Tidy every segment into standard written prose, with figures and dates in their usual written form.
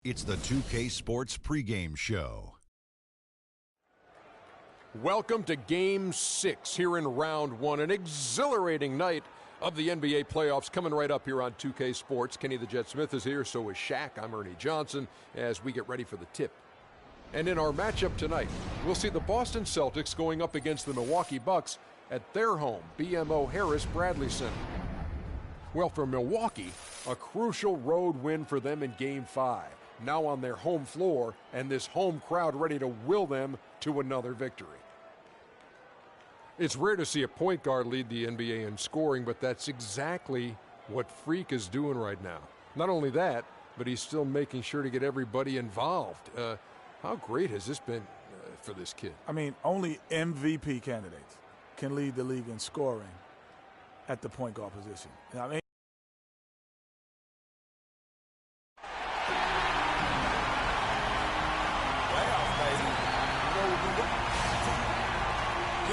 It's the 2K Sports pregame show. Welcome to Game 6 here in Round 1. An exhilarating night of the NBA playoffs coming right up here on 2K Sports. Kenny the Jet Smith is here, so is Shaq. I'm Ernie Johnson as we get ready for the tip. And in our matchup tonight, we'll see the Boston Celtics going up against the Milwaukee Bucks at their home, BMO Harris Bradley Center. Well, for Milwaukee, a crucial road win for them in Game 5. Now on their home floor, and this home crowd ready to will them to another victory. It's rare to see a point guard lead the NBA in scoring, but that's exactly what Freak is doing right now. Not only that, but he's still making sure to get everybody involved. How great has this been for this kid? I mean, only MVP candidates can lead the league in scoring at the point guard position. I mean,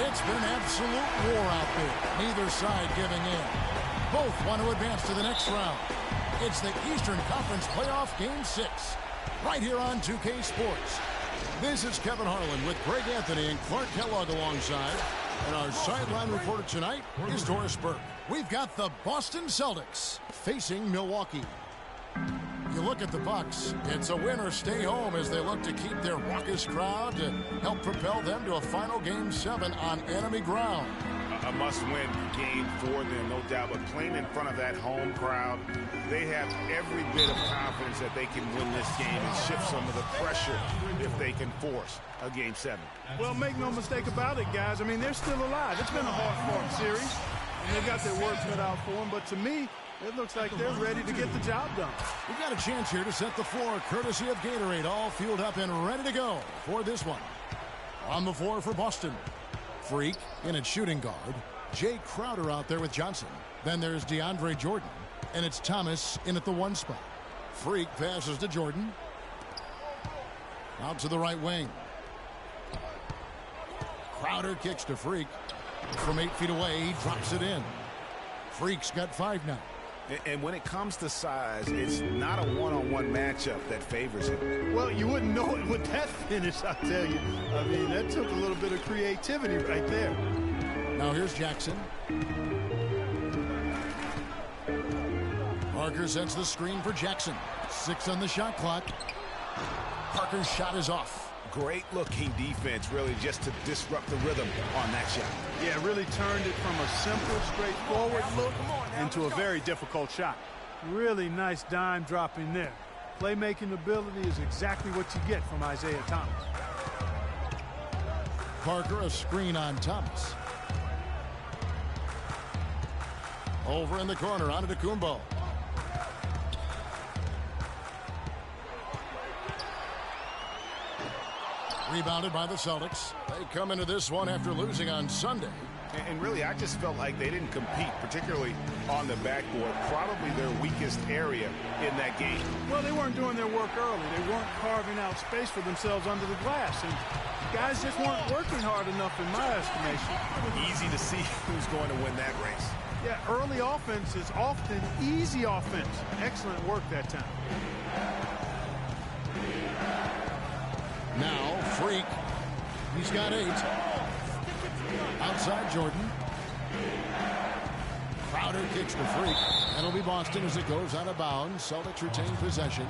it's been absolute war out there. Neither side giving in. Both want to advance to the next round. It's the Eastern Conference Playoff Game 6, right here on 2K Sports. This is Kevin Harlan with Greg Anthony and Clark Kellogg alongside. And our sideline reporter tonight is Doris Burke. We've got the Boston Celtics facing Milwaukee. You look at the Bucks, it's a win or stay home as they look to keep their raucous crowd to help propel them to a final Game 7 on enemy ground. A must-win game for them, no doubt. But playing in front of that home crowd, they have every bit of confidence that they can win this game and shift some of the pressure if they can force a Game 7. Well, make no mistake about it, guys. I mean, they're still alive. It's been a hard-fought series, and they've got their work cut out for them. But to me, it looks like they're ready to get the job done. We've got a chance here to set the floor, courtesy of Gatorade, all fueled up and ready to go for this one. On the floor for Boston, Freak in at shooting guard. Jay Crowder out there with Johnson. Then there's DeAndre Jordan, and it's Thomas in at the 1 spot. Freak passes to Jordan. Out to the right wing. Crowder kicks to Freak. From 8 feet away, he drops it in. Freak's got 5 now. And when it comes to size, it's not a one-on-one matchup that favors him. Well, you wouldn't know it with that finish, I tell you. I mean, that took a little bit of creativity right there. Now here's Jackson. Parker sets the screen for Jackson. 6 on the shot clock. Parker's shot is off. Great-looking defense, really, just to disrupt the rhythm on that shot. Yeah, really turned it from a simple, straightforward look into a very difficult shot. Really nice dime dropping there. Playmaking ability is exactly what you get from Isaiah Thomas. Parker, a screen on Thomas. Over in the corner, on to Kumbo. Rebounded by the Celtics. They come into this one after losing on Sunday. And really, I just felt like they didn't compete, particularly on the backboard. Probably their weakest area in that game. Well, they weren't doing their work early. They weren't carving out space for themselves under the glass. And guys just weren't working hard enough in my estimation. Easy to see who's going to win that race. Yeah, early offense is often easy offense. Excellent work that time. Now, Freak. He's got 8. Outside Jordan. Crowder kicks to Freak. That'll be Boston as it goes out of bounds. Celtics retain possession.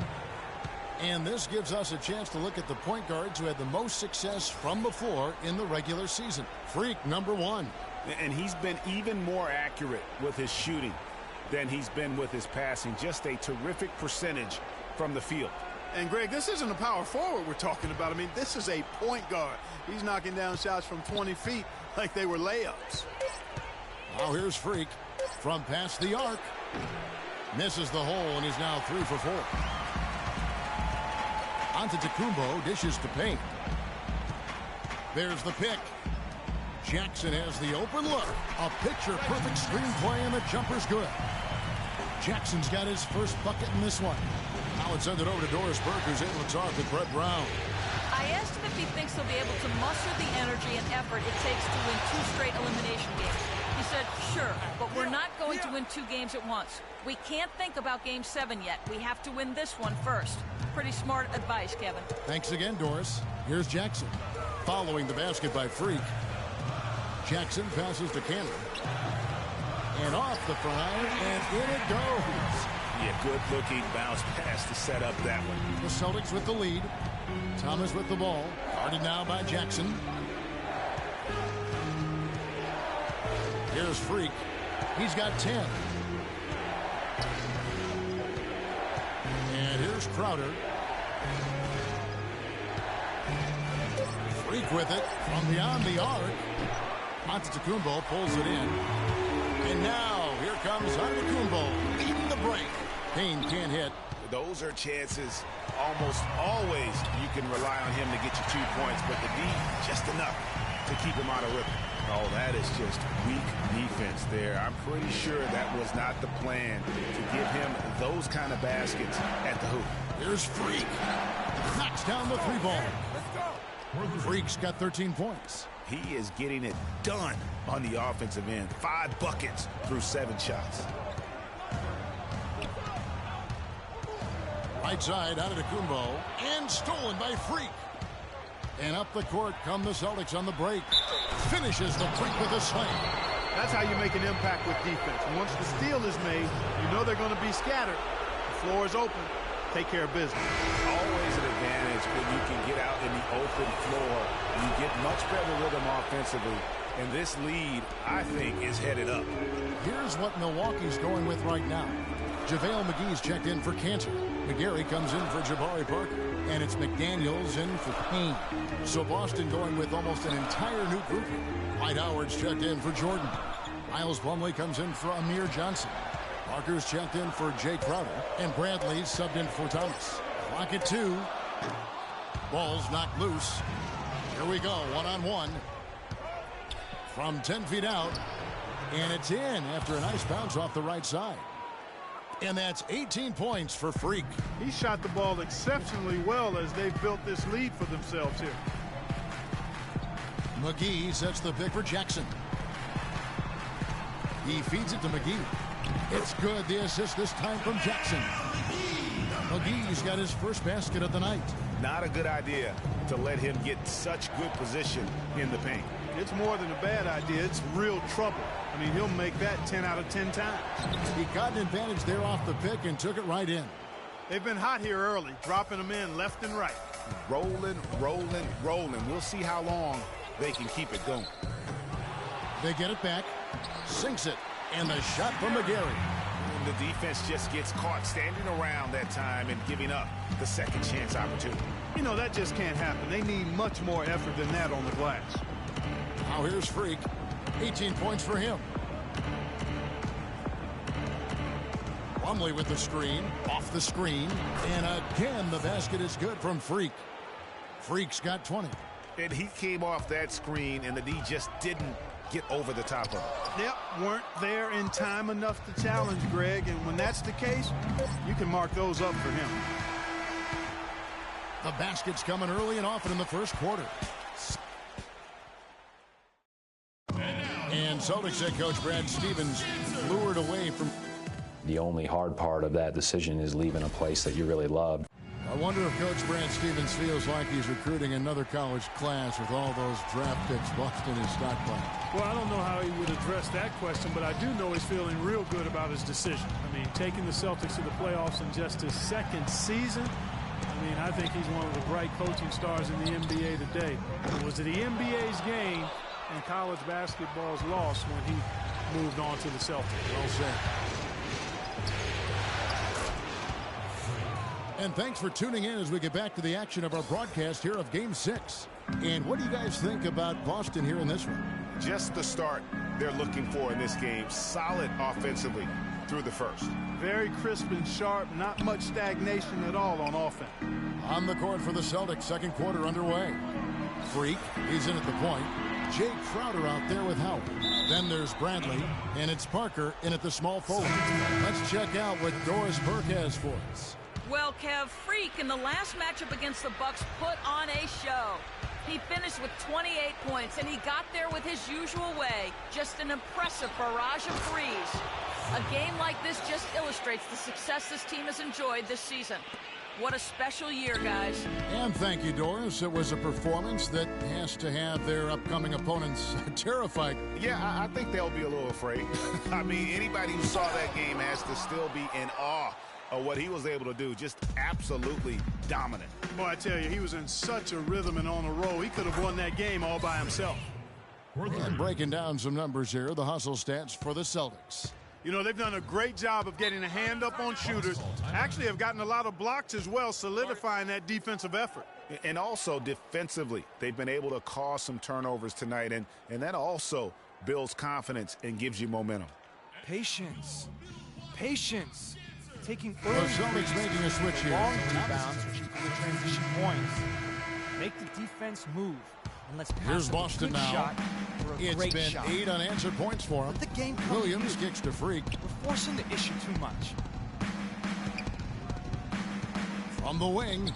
And this gives us a chance to look at the point guards who had the most success from before in the regular season. Freak, number 1. And he's been even more accurate with his shooting than he's been with his passing. Just a terrific percentage from the field. And, Greg, this isn't a power forward we're talking about. I mean, this is a point guard. He's knocking down shots from 20 feet like they were layups. Now here's Freak from past the arc. Misses the hole and is now 3 for 4. Onto Kumbo, dishes to Payne. There's the pick. Jackson has the open look. A picture-perfect screenplay, and the jumper's good. Jackson's got his first bucket in this one. Now let's send it over to Doris Burke, who's able to talk to Brett Brown. I asked him if he thinks he'll be able to muster the energy and effort it takes to win 2 straight elimination games. He said, sure, but we're not going to win 2 games at once. We can't think about Game 7 yet. We have to win this one first. Pretty smart advice, Kevin. Thanks again, Doris. Here's Jackson. Following the basket by Freak. Jackson passes to Cannon. And off the fire, and in it goes. Yeah, good-looking bounce pass to set up that one. The Celtics with the lead. Thomas with the ball. Guarded now by Jackson. Here's Freak. He's got 10. And here's Crowder. Freak with it from beyond the arc. Antetokounmpo pulls it in. And now here comes Antetokounmpo leading the break. Payne can't hit. Those are chances almost always you can rely on him to get you 2 points, but the D just enough to keep him out of rhythm. Oh, that is just weak defense there. I'm pretty sure that was not the plan to give him those kind of baskets at the hoop. Here's Freak. Knocks down the 3-ball. Freak's got 13 points. He is getting it done on the offensive end. 5 buckets through 7 shots. Right side, Antetokounmpo, and stolen by Freak. And up the court come the Celtics on the break. Finishes the Freak with a slam. That's how you make an impact with defense. Once the steal is made, you know they're going to be scattered. The floor is open. Take care of business. Always an advantage when you can get out in the open floor. You get much better rhythm offensively. And this lead, I think, is headed up. Here's what Milwaukee's going with right now. JaVale McGee's checked in for Cantor. McGarry comes in for Jabari Parker. And it's McDaniels in for Payne. So Boston going with almost an entire new grouping. Dwight Howard's checked in for Jordan. Miles Plumlee comes in for Amir Johnson. Parker's checked in for Jay Crowder. And Bradley's subbed in for Thomas. Clock at 2. Ball's knocked loose. Here we go, one-on-one. From 10 feet out. And it's in after a nice bounce off the right side. And that's 18 points for Freak. He shot the ball exceptionally well as they've built this lead for themselves here. McGee sets the pick for Jackson. He feeds it to McGee. It's good. The assist this time from Jackson. McGee's got his first basket of the night. Not a good idea to let him get such good position in the paint. It's more than a bad idea. It's real trouble. I mean, he'll make that 10 out of 10 times. He got an advantage there off the pick and took it right in. They've been hot here early, dropping them in left and right. Rolling, rolling, rolling. We'll see how long they can keep it going. They get it back, sinks it, and the shot from McGarry. And the defense just gets caught standing around that time and giving up the second chance opportunity. You know, that just can't happen. They need much more effort than that on the glass. Now here's Freak. 18 points for him. Plumlee with the screen, off the screen, and again the basket is good from Freak. Freak's got 20. And he came off that screen, and the D just didn't get over the top of it. Yep, weren't there in time enough to challenge Greg, and when that's the case, you can mark those up for him. The basket's coming early and often in the first quarter. And Celtics head coach Brad Stevens lured away from. The only hard part of that decision is leaving a place that you really love. I wonder if Coach Brad Stevens feels like he's recruiting another college class with all those draft picks Boston is stockpiling. Well, I don't know how he would address that question, but I do know he's feeling real good about his decision. I mean, taking the Celtics to the playoffs in just his second season, I mean, I think he's one of the bright coaching stars in the NBA today. It was the NBA's game and college basketball's loss when he moved on to the Celtics. Well said. And thanks for tuning in as we get back to the action of our broadcast here of Game 6. And what do you guys think about Boston here in this one? Just the start they're looking for in this game. Solid offensively through the first. Very crisp and sharp, not much stagnation at all on offense. On the court for the Celtics, second quarter underway. Freak, he's in at the point. Jay Crowder out there with Howard. Then there's Bradley, and it's Parker in at the small forward. Let's check out what Doris Burke has for us. Well, Kev, Freak in the last matchup against the Bucks put on a show. He finished with 28 points, and he got there with his usual way. Just an impressive barrage of threes. A game like this just illustrates the success this team has enjoyed this season. What a special year, guys. And thank you, Doris. It was a performance that has to have their upcoming opponents terrified. Yeah, I think they'll be a little afraid. I mean, anybody who saw that game has to still be in awe of what he was able to do. Just absolutely dominant. Boy, I tell you, he was in such a rhythm and on a roll. He could have won that game all by himself. And breaking down some numbers here, the hustle stats for the Celtics. You know, they've done a great job of getting a hand up on shooters. Actually have gotten a lot of blocks as well, solidifying that defensive effort. And also defensively, they've been able to cause some turnovers tonight, and that also builds confidence and gives you momentum. Patience. Patience. Taking The early Celtics making a switch here. long rebounds on the transition points. Make the defense move. And let's pass Here's a Boston good now. shot for a It's great been shot. 8 unanswered points for him. Let the game come Williams to you. kicks to Freak. We're forcing the issue too much. From the wing.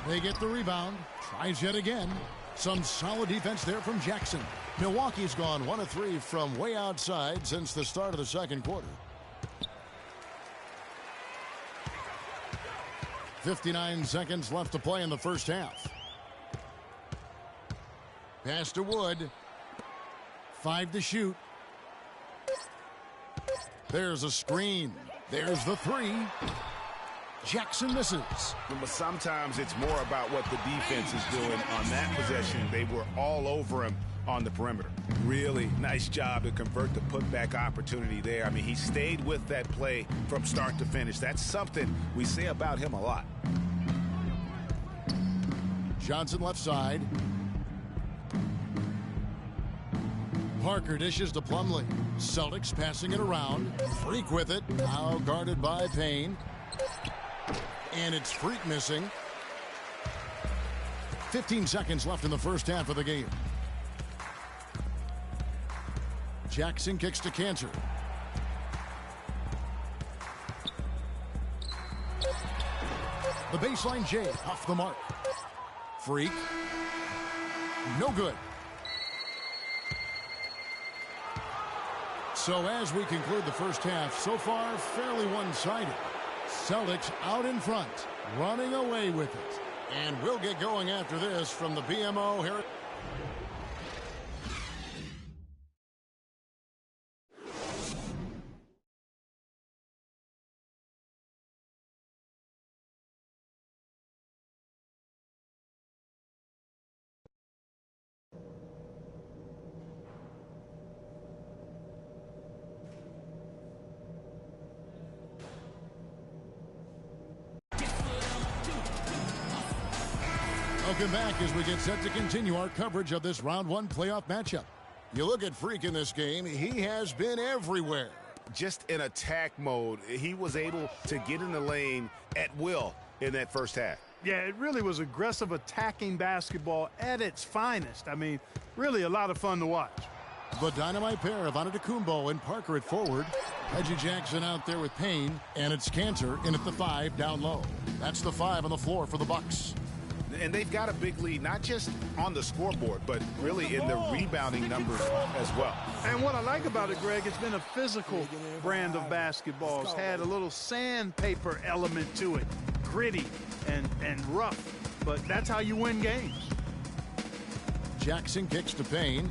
They get the rebound. Tries yet again. Some solid defense there from Jackson. Milwaukee's gone 1 of 3 from way outside since the start of the second quarter. 59 seconds left to play in the first half. Pass to Wood. 5 to shoot. There's a screen. There's the 3. Jackson misses. But sometimes it's more about what the defense is doing on that possession. They were all over him on the perimeter. Really nice job to convert the putback opportunity there. I mean, he stayed with that play from start to finish. That's something we say about him a lot. Johnson left side. Parker dishes to Plumlee. Celtics passing it around. Freak with it. Now guarded by Payne. And it's Freak missing. 15 seconds left in the first half of the game. Jackson kicks to Cantor. The baseline J off the mark. Freak. No good. So as we conclude the first half, so far fairly one-sided. Celtics out in front, running away with it. And we'll get going after this from the BMO here. Welcome back as we get set to continue our coverage of this round 1 playoff matchup. You look at Freak in this game, he has been everywhere. Just in attack mode, he was able to get in the lane at will in that first half. Yeah, it really was aggressive attacking basketball at its finest. I mean, really a lot of fun to watch. The dynamite pair of Antetokounmpo and Parker at forward. Reggie Jackson out there with Payne, and it's Cantor in at the 5 down low. That's the 5 on the floor for the Bucks. And they've got a big lead, not just on the scoreboard, but really in the rebounding numbers as well. And what I like about it, Greg, it's been a physical brand of basketball. It's had a little sandpaper element to it, gritty and rough. But that's how you win games. Jackson kicks to Payne.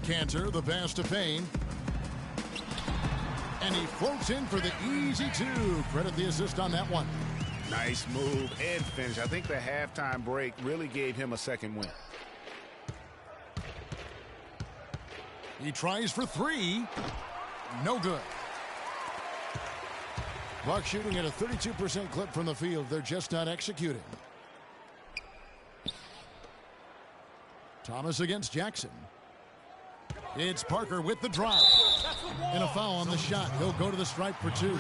Cantor, the pass to Payne. And he floats in for the easy 2. Credit the assist on that one. Nice move and finish. I think the halftime break really gave him a second win. He tries for 3. No good. Bucks shooting at a 32% clip from the field. They're just not executing. Thomas against Jackson. It's Parker with the drive. And a foul on the shot. He'll go to the stripe for 2.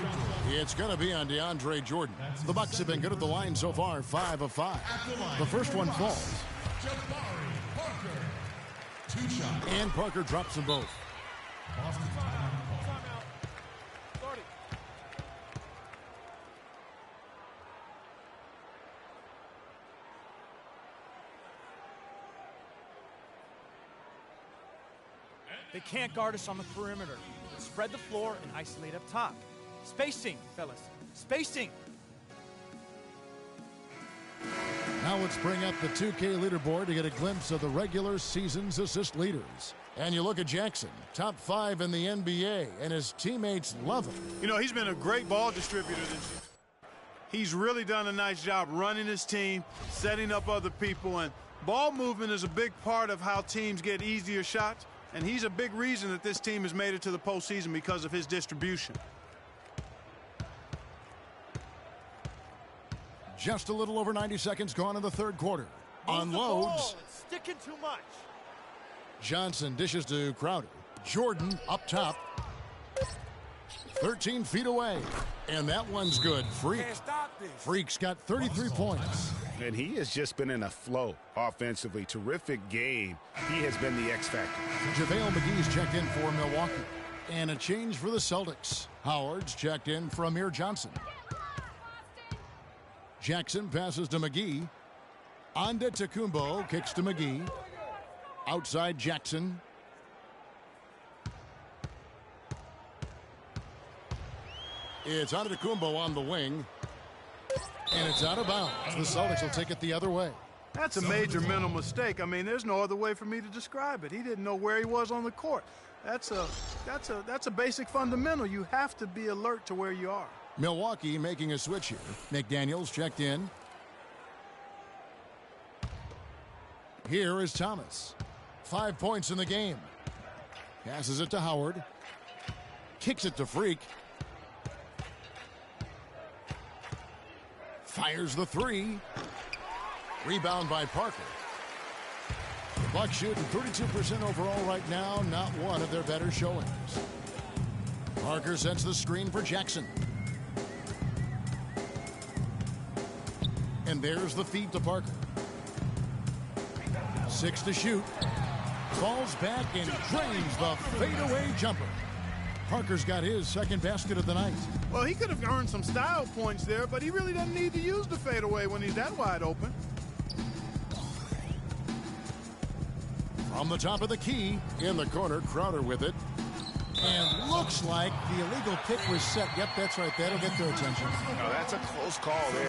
It's going to be on DeAndre Jordan. The Bucks have been good at the line so far, 5 of 5. The first one falls. And Parker drops them both. They can't guard us on the perimeter. Spread the floor and isolate up top. Spacing, fellas. Spacing. Now let's bring up the 2K leaderboard to get a glimpse of the regular season's assist leaders. And you look at Jackson, top 5 in the NBA, and his teammates love him. You know, he's been a great ball distributor this year. He's really done a nice job running his team, setting up other people, and ball movement is a big part of how teams get easier shots, and he's a big reason that this team has made it to the postseason because of his distribution. Just a little over 90 seconds gone in the third quarter. Unloads. It's sticking too much. Johnson dishes to Crowder. Jordan up top. 13 feet away. And that one's good. Freak's got 33 points. And he has just been in a flow offensively. Terrific game. He has been the X factor. JaVale McGee's checked in for Milwaukee. And a change for the Celtics. Howard's checked in for Amir Johnson. Jackson passes to McGee. Antetokounmpo kicks to McGee. Outside Jackson. It's Antetokounmpo on the wing. And it's out of bounds. The Celtics will take it the other way. That's a major mental mistake. I mean, there's no other way for me to describe it. He didn't know where he was on the court. That's a basic fundamental. You have to be alert to where you are. Milwaukee making a switch here. McDaniels checked in. Here is Thomas. 5 points in the game. Passes it to Howard. Kicks it to Freak. Fires the three. Rebound by Parker. The Bucks shooting 32% overall right now. Not one of their better showings. Parker sets the screen for Jackson. And there's the feed to Parker. 6 to shoot. Falls back and drains the fadeaway jumper. Parker's got his second basket of the night. Well, he could have earned some style points there, but he really doesn't need to use the fadeaway when he's that wide open. From the top of the key, in the corner, Crowder with it. And looks like the illegal pick was set. Yep, that's right. That'll get their attention. No, that's a close call there.